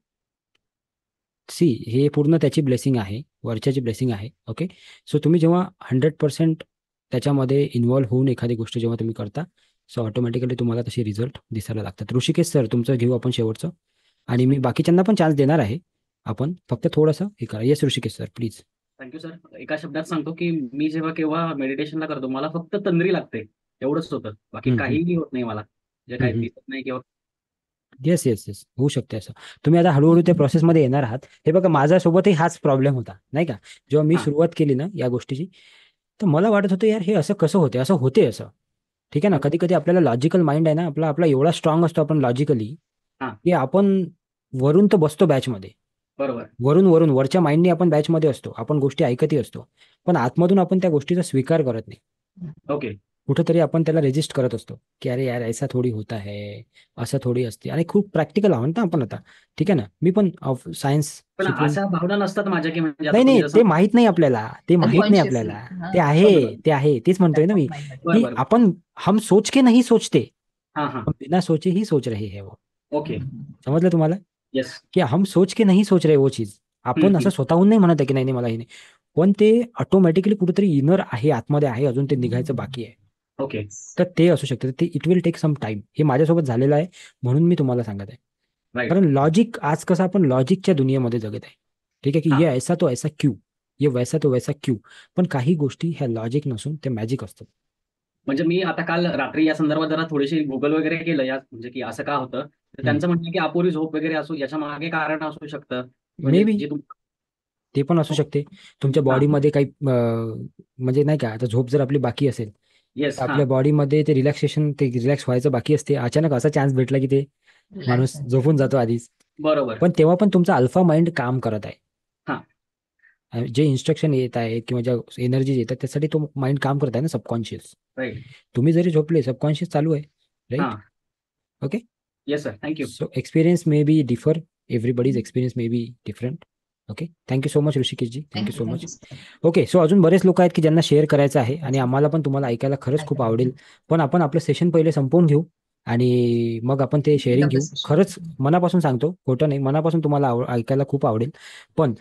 सी, हे पूर्ण त्याची ब्लेसिंग आहे, वरच्याची ब्लेसिंग आहे. ओके. सो तुम्ही जेव्हा 100% त्याच्यामध्ये इन्व्हॉल्व्ह होऊन एखादी गोष्ट जेव्हा तुम्ही करता, सो ऑटोमॅटिकली तुम्हाला तसे रिझल्ट दिसायला लागतात. ऋषिकेश सर, तुमचं घेऊ आपण शेवटचं, आणि मी बाकीच्यांना पण चान्स देणार आहे. आपण फक्त थोडंसं हे करा. Yes Rishikesh sir, please. Thank you sir. एका शब्दात सांगतो की मी जेव्हा केव्हा मेडिटेशनला करतो मला फक्त तंद्री लागते, एवढंच होतं. बाकी काहीही होत नाही मला, जे काही दिसत नाही किंवा येस येस येस, होऊ शकते असं. तुम्ही आता हळूहळू त्या प्रोसेसमध्ये येणार आहात. हे बघा, माझ्यासोबतही हाच प्रॉब्लेम होता, नाही का. जेव्हा मी सुरुवात केली ना या गोष्टीची, तर मला वाटत होतं यार हे असं कसं होते, असं होते असं. ठीक आहे ना. कधी कधी आपल्याला लॉजिकल माइंड आहे ना आपला आपला एवढा स्ट्रॉंग असतो आपण लॉजिकली, की आपण वरून तर बसतो बॅचमध्ये, बरोबर वरून वरच्या माइंडने आपण बॅचमध्ये असतो, आपण गोष्टी ऐकतही असतो, पण आतमधून आपण त्या गोष्टीचा स्वीकार करत नाही. ओके. कुठंतरी आपण त्याला रेजिस्ट करत असतो की अरे यार ऐसा थोडी होता है, असं थोडी असते. आणि खूप प्रॅक्टिकल आहोत ना आपण आता, ठीक आहे ना. मी पण सायन्स पण अशा भावना नसतात माझ्या की म्हणजे आता नाही तुम्ही नाही, जसं ते माहित नाही आपल्याला, ते माहित नाही Unconsciously. आपल्याला. ते आहे, ते आहे, तेच म्हणतोय ना मी, की बरोबर. आपण हम सोच के नहीं सोचते, हां हां हम बिना सोचे ही सोच रहे हैं वो. ओके. समजलं तुम्हाला? येस. की हम सोच के नहीं सोच रहे वो चीज. आपण असं स्वतःहून नाही म्हणत आहे की नाही नाही मला हे नाही, पण ते ऑटोमॅटिकली कुठेतरी इनर आहे, आतमध्ये आहे, अजून ते निघायचं बाकी आहे. ओके. तर ते असू शकतं. ते it will take some time. हे माझ्यासोबत झालेलं आहे म्हणून मी तुम्हाला सांगत आहे. राईट. कारण लॉजिक, आज कसं आपण लॉजिकच्या दुनियेमध्ये जगत आहे, ठीक आहे, की ये ऐसा तो ऐसा क्यू, ये वैसा तो वैसा क्यू. पण काही गोष्टी ह्या लॉजिक नसून ते मॅजिक असतात. म्हणजे मी आता काल रात्री या संदर्भात जरा थोडीशी गुगल वगैरे केलं या, म्हणजे की असं का होतं, तर त्यांचं म्हणणं आहे की अपुरी झोप वगैरे असू, याच्या मागे कारण असू शकतं. मे बी जे ते पण असू शकते. तुमच्या बॉडीमध्ये काही म्हणजे नाही का, आता झोप जर आपली बाकी असेल, येस. आपल्या बॉडीमध्ये ते रिलॅक्सेशन, ते रिलॅक्स व्हायचं बाकी असते, अचानक असा चान्स भेटला की ते माणूस झोपून जातो आधीच. बरोबर. पण तेव्हा पण तुमचा अल्फा माइंड काम करत आहे. हां. जे इन्स्ट्रक्शन येत आहेत किंवा ज्या एनर्जीज येतात त्यासाठी तो माइंड काम करत आहे ना, सबकॉन्शियस. राईट. तुम्ही जरी झोपले, सबकॉन्शियस चालू आहे, राईट. हां. Okay. Yes sir, thank you. So experience may be differ, everybody's experience may be different. Okay. Thank you so much Rishikeshji, thank you so much. Okay. So अजून बरेच लोक आहेत की ज्यांना शेअर करायचं आहे आणि आम्हाला पण तुम्हाला ऐकायला खरंच खूप आवडेल, पण आपण आपलं सेशन पहिले संपवून घेऊ आणि मग आपण ते शेअरिंग घेऊ. खरंच मनापासून सांगतो, खोटं नाही, मनापासून तुम्हाला ऐकायला खूप आवडेल. पण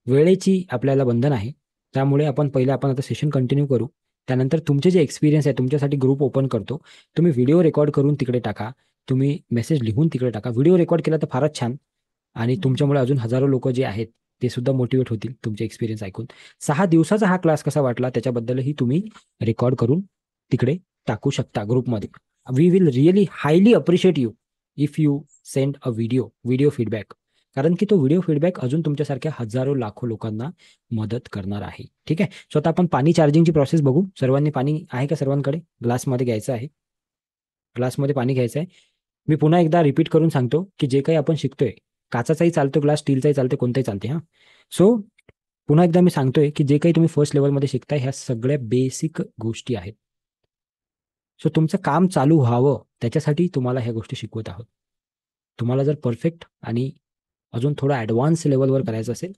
वेळेची आपल्याला बंधन आहे, त्यामुळे आपण आता सेशन कंटिन्यू करू. त्यानंतर तुमचे जे एक्सपिरियन्स आहे, तुमच्यासाठी ग्रुप ओपन करतो. तुम्ही व्हिडिओ रेकॉर्ड करून तिकडे टाका, तुम्ही मेसेज लिहून तिकडे टाका. व्हिडिओ रेकॉर्ड केला तर फारच छान, आणि तुमच्यामुळे अजून हजारो लोक जे आहेत ते सुद्धा मोटिवेट होतील तुमचे एक्सपिरियन्स ऐकून. 6 दिवसाचा हा क्लास कसा वाटला त्याच्याबद्दलही तुम्ही रेकॉर्ड करून तिकडे टाकू शकता ग्रुपमध्ये. We will really highly appreciate you if you send a video feedback, कारण की तो व्हिडिओ फीडबॅक अजून तुमच्यासारख्या हजारो लाखो लोकांना मदत करणार आहे. ठीक आहे. सो आता आपण पाणी चार्जिंगची प्रोसेस बघू. सर्वांनी पाणी आहे का? सर्वांकडे ग्लासमध्ये घ्यायचं आहे, ग्लासमध्ये पाणी घ्यायचं आहे. मी पुन्हा एकदा रिपीट करून सांगतो की जे काही आपण शिकतोय, काचाचाही चालतो ग्लास, स्टीलचाही चालतो, कोणताही चालते. हां, सो पुन्हा एकदा मी सांगतोय की जे काही तुम्ही फर्स्ट लेवलमध्ये शिकताय ह्या सगळ्या बेसिक गोष्टी आहेत. सो तुमचं काम चालू व्हावं त्याच्यासाठी तुम्हाला ह्या गोष्टी शिकवत आहोत. तुम्हाला जर परफेक्ट आणि अजून थोडा ॲडव्हान्स लेवलवर करायचं असेल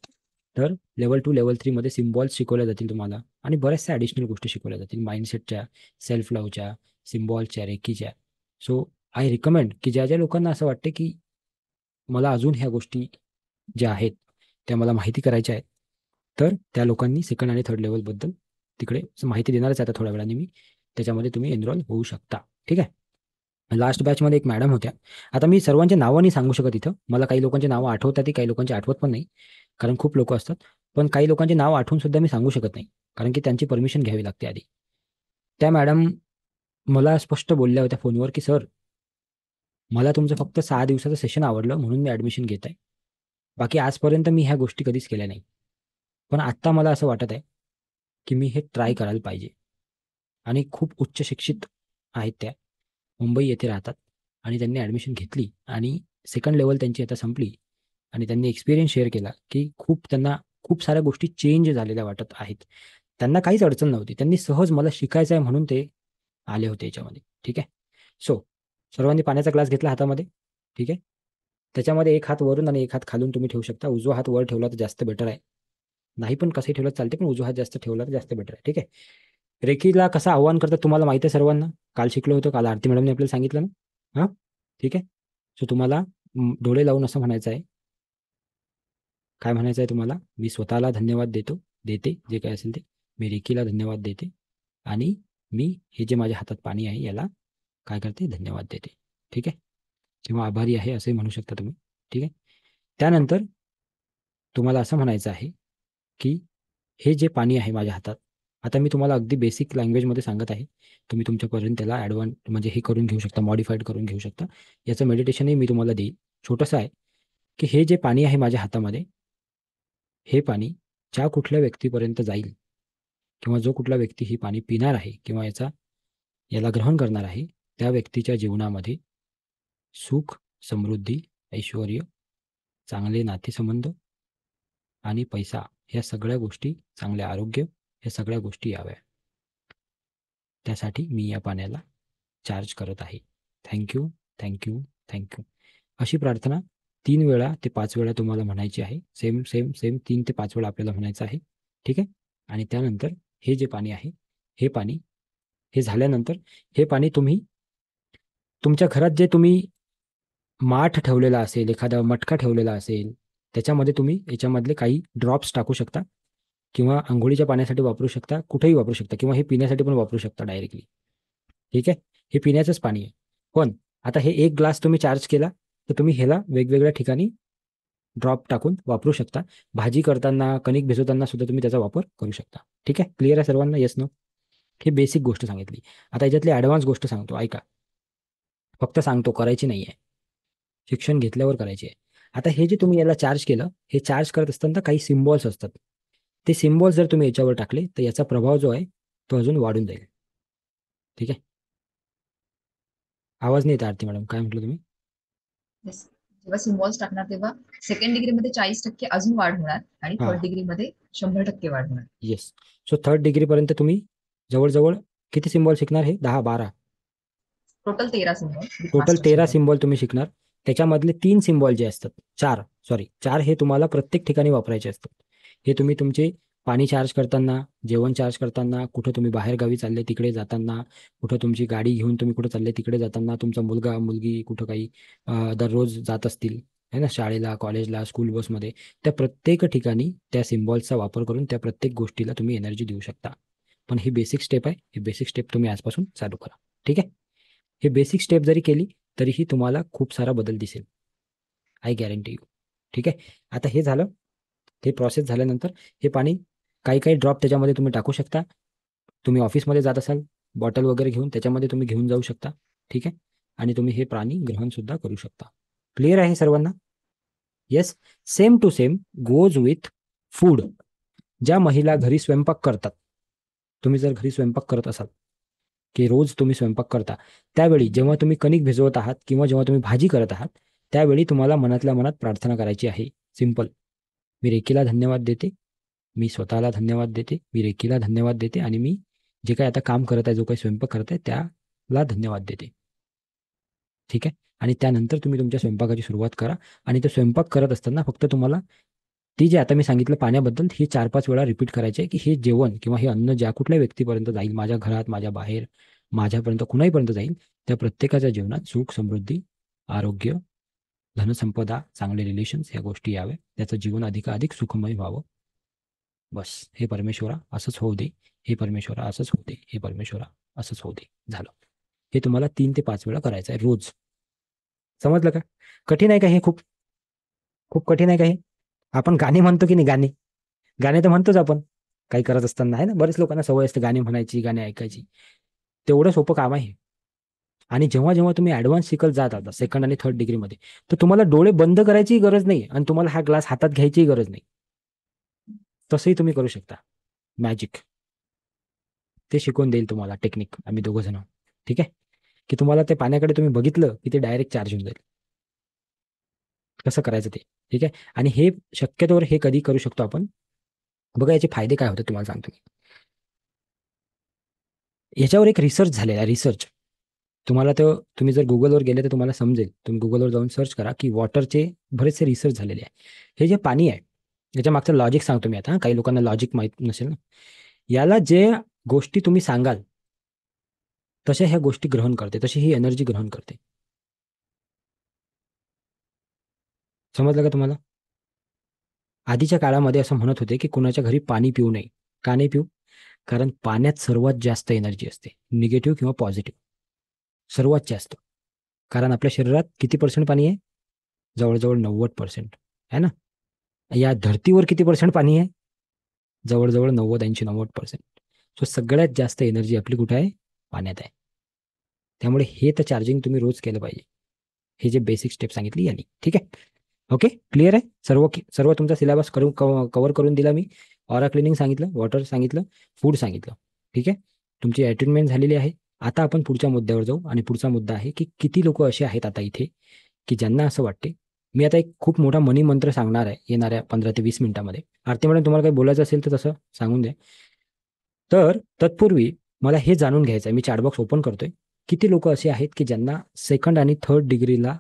तर लेवल 2 लेवल 3 मध्ये सिम्बॉल्स शिकवल्या जातील तुम्हाला, आणि बऱ्याचशा ॲडिशनल गोष्टी शिकवल्या जातील, माइंडसेटच्या, सेल्फ लवच्या, सिम्बॉलच्या, रेकीच्या. सो आय रिकमेंड की ज्या ज्या लोकांना असं वाटते की मला अजून ह्या गोष्टी ज्या आहेत त्या मला माहिती करायच्या आहेत, तर त्या लोकांनी सेकंड आणि थर्ड लेवलबद्दल तिकडे माहिती देणारच आहे आता थोड्या वेळाने मी, त्याच्यामध्ये तुम्ही एनरोल होऊ शकता. ठीक आहे. लास्ट बॅचमध्ये एक मॅडम होत्या. आता मी सर्वांचे नावं नाही सांगू शकत इथं, मला काही लोकांचे नावं आठवतात, काही लोकांचे आठवत पण नाही, कारण खूप लोक असतात. पण काही लोकांचे नाव आठवून सुद्धा मी सांगू शकत नाही, कारण की त्यांची परमिशन घ्यावी लागते आधी. त्या मॅडम मला स्पष्ट बोलल्या होत्या फोनवर की सर, मला तुमचं फक्त 6 दिवसाचं सेशन आवडलं म्हणून मी ॲडमिशन घेत आहे, बाकी आजपर्यंत मी ह्या गोष्टी कधीच केल्या नाही. पण आत्ता मला असं वाटत आहे की मी हे ट्राय करायला पाहिजे. आणि खूप उच्च शिक्षित आहेत त्या, मुंबई येथे राहतात, आणि त्यांनी ॲडमिशन घेतली आणि सेकंड लेवल त्यांची आता संपली, आणि त्यांनी एक्सपिरियन्स शेअर केला की त्यांना खूप साऱ्या गोष्टी चेंज झालेल्या वाटत आहेत. त्यांना काहीच अडचण नव्हती, त्यांनी सहज मला शिकायचं आहे म्हणून ते आले होते याच्यामध्ये. ठीक आहे. सो सर्वांनी पाण्याचा ग्लास घेतला हातामध्ये. ठीक आहे. त्याच्यामध्ये एक हात वरून आणि एक हात खालून तुम्ही ठेवू शकता. उजवा हात वर ठेवला तर जास्त बेटर आहे, नाही पण कसंही ठेवलं चालते, पण उजवा हात जास्त ठेवला तर जास्त बेटर आहे. ठीक आहे. रेकीला कसं आव्हान करतात तुम्हाला माहिती आहे सर्वांना, काल शिकलो होतो, काल आरती मॅडमने आपल्याला सांगितलं ना. हां, ठीक आहे. सो तुम्हाला डोळे लावून असं म्हणायचं आहे, काय म्हणायचं आहे तुम्हाला, मी स्वतःला धन्यवाद देते, जे काय असेल ते, मी रेकीला धन्यवाद देते, आणि मी हे जे माझ्या हातात पाणी आहे याला काय करते, धन्यवाद देते. ठीक आहे. किंवा आभारी आहे असंही म्हणू शकता तुम्ही. ठीक आहे. त्यानंतर तुम्हाला असं म्हणायचं आहे की हे जे पाणी आहे माझ्या हातात, आता मी तुम्हाला अगदी बेसिक लँग्वेजमध्ये सांगत आहे, तुम्ही तुमच्यापर्यंत त्याला ॲडव्हान्स म्हणजे हे करून घेऊ शकता, मॉडिफाईड करून घेऊ शकता. याचं मेडिटेशनही मी तुम्हाला देईन. छोटंसं आहे की हे जे पाणी आहे माझ्या हातामध्ये, हे पाणी ज्या कुठल्या व्यक्तीपर्यंत जाईल, किंवा जो कुठला व्यक्ती ही पाणी पिणार आहे किंवा याला ग्रहण करणार आहे, त्या व्यक्तीच्या जीवनामध्ये सुख, समृद्धी, ऐश्वर्य, चांगले नातेसंबंध आणि पैसा, ह्या सगळ्या गोष्टी, चांगले आरोग्य, ह्या सगळ्या गोष्टी याव्या, त्यासाठी मी या पाण्याला चार्ज करत आहे. Thank you, thank you, thank you. अशी प्रार्थना 3 वेळा ते 5 वेळा तुम्हाला म्हणायची आहे. सेम 3 ते 5 वेळा आपल्याला म्हणायचं आहे. ठीक आहे. आणि त्यानंतर हे जे पाणी आहे, हे पाणी, हे झाल्यानंतर हे पाणी तुम्ही तुमच्या घरात जे तुम्ही माठ ठेवलेला असेल, एखादा मटका ठेवलेला असेल, त्याच्यामध्ये तुम्ही याच्यामधले काही ड्रॉप्स टाकू शकता, किंवा अंघोळीच्या पाण्यासाठी वापरू शकता, कुठेही वापरू शकता, किंवा हे पिण्यासाठी पण वापरू शकता डायरेक्टली. ठीक आहे. हे पिण्याचंच पाणी आहे. पण आता हे एक ग्लास तुम्ही चार्ज केला तर तुम्ही ह्याला वेगवेगळ्या ठिकाणी ड्रॉप टाकून वापरू शकता. भाजी करताना, कणिक भिजवताना सुद्धा तुम्ही त्याचा वापर करू शकता. ठीक आहे. क्लिअर आहे सर्वांना? Yes no? हे बेसिक गोष्ट सांगितली. आता याच्यातली ॲडव्हान्स गोष्ट सांगतो, ऐका. फक्त सांगतो, करायची नाही आहे, शिक्षण घेतल्यावर करायची आहे. आता हे जे तुम्ही याला चार्ज केलं, हे चार्ज करत असताना काही सिम्बॉल्स असतात, ते सिम्बॉल्स जर तुम्ही याच्यावर टाकले तर याचा प्रभाव जो आहे तो अजून वाढून जाईल. ठीक आहे. आवाज नाही येत आरती मॅडम, काय म्हटलं तुम्ही? जेव्हा सिम्बॉल्स टाकणार तेव्हा सेकंड डिग्रीमध्ये 40% अजून वाढ होणार, आणि थर्ड डिग्रीमध्ये 100% वाढ होणार. येस. सो थर्ड डिग्रीपर्यंत तुम्ही जवळजवळ किती सिम्बॉल शिकणार? हे 10-12, टोटल 13 सिम्बॉल. टोटल 13 सिम्बॉल तुम्ही शिकणार. त्याच्यामधले 3 सिम्बॉल जे असतात, 4 हे तुम्हाला प्रत्येक ठिकाणी वापरायचे असतात. हे तुम्ही तुमचे पाणी चार्ज करताना, जेवण चार्ज करताना, कुठं तुम्ही बाहेर गावी चालले तिकडे जाताना, कुठं तुमची गाडी घेऊन तुम्ही कुठं चालले तिकडे जाताना, तुमचा मुलगा मुलगी कुठं काही दररोज जात असतील है ना, शाळेला, कॉलेजला, स्कूल बसमध्ये, त्या प्रत्येक ठिकाणी त्या सिम्बॉल्सचा वापर करून त्या प्रत्येक गोष्टीला तुम्ही एनर्जी देऊ शकता. पण ही बेसिक स्टेप आहे. ही बेसिक स्टेप तुम्ही आजपासून चालू करा. ठीक आहे. हे बेसिक स्टेप जरी केली तरीही तुम्हाला खूप सारा बदल दिसेल. I guarantee you. ठीक आहे. आता हे झालं. हे प्रोसेस झाल्यानंतर हे पाणी काही काही ड्रॉप त्याच्यामध्ये तुम्ही टाकू शकता. तुम्ही ऑफिसमध्ये जात असाल बॉटल वगैरे घेऊन, त्याच्यामध्ये तुम्ही घेऊन जाऊ शकता. ठीक आहे. आणि तुम्ही हे पाणी ग्रहण सुद्धा करू शकता. क्लिअर आहे सर्वांना? Yes. Same to same goes with food. ज्या महिला घरी स्वयंपाक करतात, तुम्ही जर घरी स्वयंपाक करत असाल की रोज तुम्ही स्वयंपाक करता, त्यावेळी जेव्हा तुम्ही कणिक भिजवत आहात किंवा जेव्हा तुम्ही भाजी करत आहात, त्यावेळी तुम्हाला मनातल्या मनात प्रार्थना करायची आहे. सिंपल. मी रेकीला धन्यवाद देते, मी स्वतःला धन्यवाद देते, मी रेकीला धन्यवाद देते, आणि मी जे काही आता काम करत आहे, जो काही स्वयंपाक करत आहे त्याला धन्यवाद देते. ठीक आहे. आणि त्यानंतर तुम्ही तुमच्या स्वयंपाकाची सुरुवात करा. आणि तो स्वयंपाक करत असताना फक्त तुम्हाला ती जे आता मी सांगितलं पाण्याबद्दल, ही 4-5 वेळा रिपीट करायची आहे की हे जेवण किंवा हे अन्न ज्या कुठल्या व्यक्तीपर्यंत जाईल, माझ्या घरात, माझ्या बाहेर, माझ्यापर्यंत, कुणाहीपर्यंत जाईल, त्या प्रत्येकाच्या जीवनात सुख, समृद्धी, आरोग्य, धनसंपदा, चांगले रिलेशन्स, ह्या गोष्टी याव्या, त्याचं जीवन अधिकाधिक सुखमय व्हावं. बस. हे परमेश्वरा असंच होऊ दे, हे परमेश्वरा असंच होऊ दे, हे परमेश्वरा असंच होऊ दे. झालं. हे तुम्हाला 3 ते 5 वेळा करायचं आहे रोज. समजलं का? कठीण आहे का हे? खूप खूप कठीण आहे का हे? आपण गाणे म्हणतो की नाही? गाणे तर म्हणतोच आपण काही करत असताना, आहे ना. बरेच लोकांना सवय असते गाणे म्हणायची, गाणे ऐकायची. तेवढं सोपं काम आहे. आणि जेव्हा जेव्हा तुम्ही ॲडव्हान्स शिकत जात आता सेकंड आणि थर्ड डिग्रीमध्ये, तर तुम्हाला डोळे बंद करायची गरज नाही आणि तुम्हाला हा ग्लास हातात घ्यायची गरज नाही. तसंही तुम्ही करू शकता. मॅजिक ते शिकवून देईल तुम्हाला टेक्निक, आम्ही दोघं जण. ठीक आहे. की तुम्हाला ते पाण्याकडे तुम्ही बघितलं की ते डायरेक्ट चार्ज होऊन जाईल. कसं करायचं ते. ठीक आहे. आणि हे शक्यतोवर हे कधी करू शकतो आपण. बघा याचे फायदे काय होते तुम्हाला सांगतो मी. याच्यावर एक रिसर्च झालेला आहे. रिसर्च तुम्हाला तर, तुम्ही जर गुगलवर गेले तर तुम्हाला समजेल. तुम्ही गुगलवर जाऊन सर्च करा की वॉटरचे बरेचसे रिसर्च झालेले आहे. हे जे पाणी आहे याच्या मागचं लॉजिक सांगतो मी आता. काही लोकांना लॉजिक माहीत नसेल ना. याला जे गोष्टी तुम्ही सांगाल तशा ह्या गोष्टी ग्रहण करते, तशी ही एनर्जी ग्रहण करते. समजलं का तुम्हाला? आधीच्या काळामध्ये असं म्हणत होते की कुणाच्या घरी पाणी पिऊ नये. का नाही पिऊ? कारण पाण्यात सर्वात जास्त एनर्जी असते, निगेटिव्ह किंवा पॉझिटिव्ह, सर्वात जास्त. कारण आपल्या शरीरात किती पर्सेंट पाणी आहे? जवळजवळ 90% आहे ना. या धर्तीवर किती पर्सेंट पाणी आहे? जवळजवळ 90-80-90%. सो सगळ्यात जास्त एनर्जी आपली कुठे आहे? पाण्यात आहे. त्यामुळे हे तर चार्जिंग तुम्ही रोज केलं पाहिजे. हे जे बेसिक स्टेप सांगितली यांनी. ठीक आहे. ओके. क्लिअर आहे? सर्व तुमचा सिलेबस कव्हर करून दिला मी. ऑरा क्लिनिंग सांगितलं, वॉटर सांगितलं, फूड सांगितलं. ठीक आहे. तुमची अटेनमेंट झालेली आहे. आता आपण पुढच्या मुद्द्यावर जाऊ. आणि पुढचा मुद्दा आहे की किती लोक असे आहेत आता इथे की ज्यांना असं वाटते. मी आता एक खूप मोठा मनी मंत्र सांगणार आहे येणाऱ्या 15 ते 20 मिनिटांमध्ये. आरती मॅडम तुम्हाला काही बोलायचं असेल तर तसं सांगून द्या. तर तत्पूर्वी मला हे जाणून घ्यायचं आहे. मी चॅटबॉक्स ओपन करतोय. किती लोक असे आहेत की ज्यांना सेकंड आणि थर्ड डिग्रीला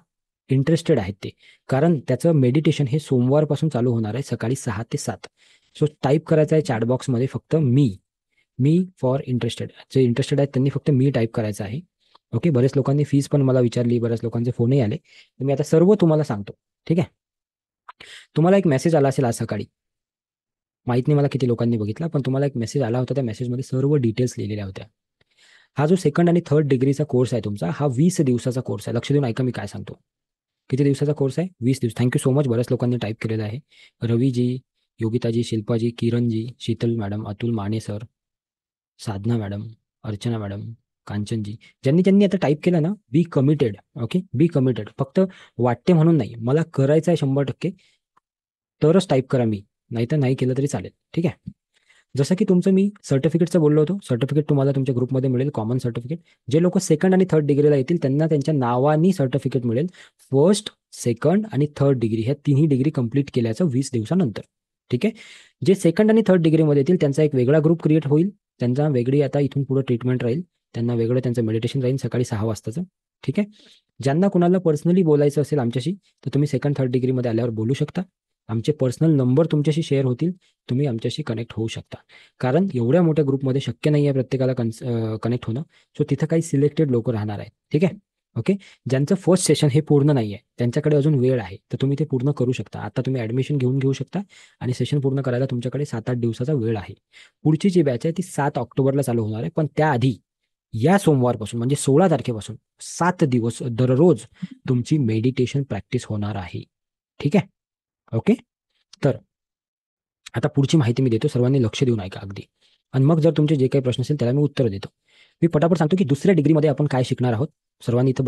इंटरेस्टेड आहेत ते. कारण त्याचं मेडिटेशन हे सोमवारपासून चालू होणार आहे सकाळी 6 ते 7. सो टाईप करायचं आहे चॅटबॉक्समध्ये फक्त मी फॉर इंटरेस्टेड. जे इंटरेस्टेड आहेत त्यांनी फक्त मी टाईप करायचं आहे. ओके. बरेच लोकांनी फीस पण मला विचारली, बऱ्याच लोकांचे फोनही आले. तर मी आता सर्व तुम्हाला सांगतो. ठीक आहे. तुम्हाला एक मेसेज आला असेल आज सकाळी. माहित नाही मला किती लोकांनी बघितला, पण तुम्हाला एक मेसेज आला होता. त्या मेसेजमध्ये सर्व डिटेल्स लिहिलेल्या होत्या. हा जो सेकंड आणि थर्ड डिग्रीचा कोर्स आहे तुमचा, हा 20 दिवसाचा कोर्स आहे. लक्ष देऊन ऐका मी काय सांगतो. किती दिवसाचा कोर्स आहे? 20 दिवस. Thank you so much. बऱ्याच लोकांनी टाईप केलेलं आहे. रवीजी, योगिताजी, शिल्पाजी, किरणजी, शीतल मॅडम, अतुल माने सर, साधना मॅडम, अर्चना मॅडम, कांचनजी, ज्यांनी आता टाईप केलं ना, be committed. Okay. Be committed. फक्त वाटते म्हणून नाही, मला करायचं आहे 100%, तरच टाईप करा मी, नाहीतर नाही केलं तरी चालेल. ठीक आहे. जसं की तुमचं मी सर्टिफिकेटचं बोललो होतो. सर्टिफिकेट तुम्हाला तुमच्या ग्रुपमध्ये मिळेल, कॉमन सर्टिफिकेट. जे लोक सेकंड आणि थर्ड डिग्रीला येतील त्यांना त्यांच्या नावानी सर्टिफिकेट मिळेल. फर्स्ट, सेकंड आणि थर्ड डिग्री ह्या तिन्ही डिग्री कंप्लीट केल्याचं 20 दिवसानंतर. ठीक आहे. जे सेकंड आणि थर्ड डिग्रीमध्ये येतील त्यांचा एक वेगळा ग्रुप क्रिएट होईल. त्यांचा वेगळी आता इथून पुढे ट्रीटमेंट राहील. त्यांना वेगळं त्यांचं मेडिटेशन राहील सकाळी 6 वाजताचं. ठीक आहे. ज्यांना कुणाला पर्सनली बोलायचं असेल आमच्याशी तर तुम्ही सेकंड थर्ड डिग्रीमध्ये आल्यावर बोलू शकता. आमचे पर्सनल नंबर तुमच्याशी शेअर होतील, तुम्ही आमच्याशी कनेक्ट होऊ शकता. कारण एवढ्या मोठ्या ग्रुपमध्ये शक्य नाही आहे प्रत्येकाला कनेक्ट होणं. सो तिथं काही सिलेक्टेड लोक राहणार आहेत. ठीक आहे. ओके. ज्यांचं फर्स्ट सेशन हे पूर्ण नाही आहे त्यांच्याकडे अजून वेळ आहे, तर तुम्ही ते पूर्ण करू शकता. आता तुम्ही ऍडमिशन घेऊ शकता आणि सेशन पूर्ण करायला तुमच्याकडे 7-8 दिवसाचा वेळ आहे. पुढची जी बॅच आहे ती 7 ऑक्टोबरला चालू होणार आहे, पण त्याआधी या सोमवारपासून म्हणजे 16 तारखेपासून 7 दिवस दररोज तुमची मेडिटेशन प्रॅक्टिस होणार आहे. ठीक आहे. ओके. तर आता पुढची माहिती मी देतो, सर्वांनी लक्ष देऊन ऐका अगदी. आणि मग जर तुमचे जे काही प्रश्न असेल त्याला मी उत्तर देतो. मी पटापट सांगतो की दुसऱ्या डिग्रीमध्ये आपण काय शिकणार आहोत. सर्वांनी इथं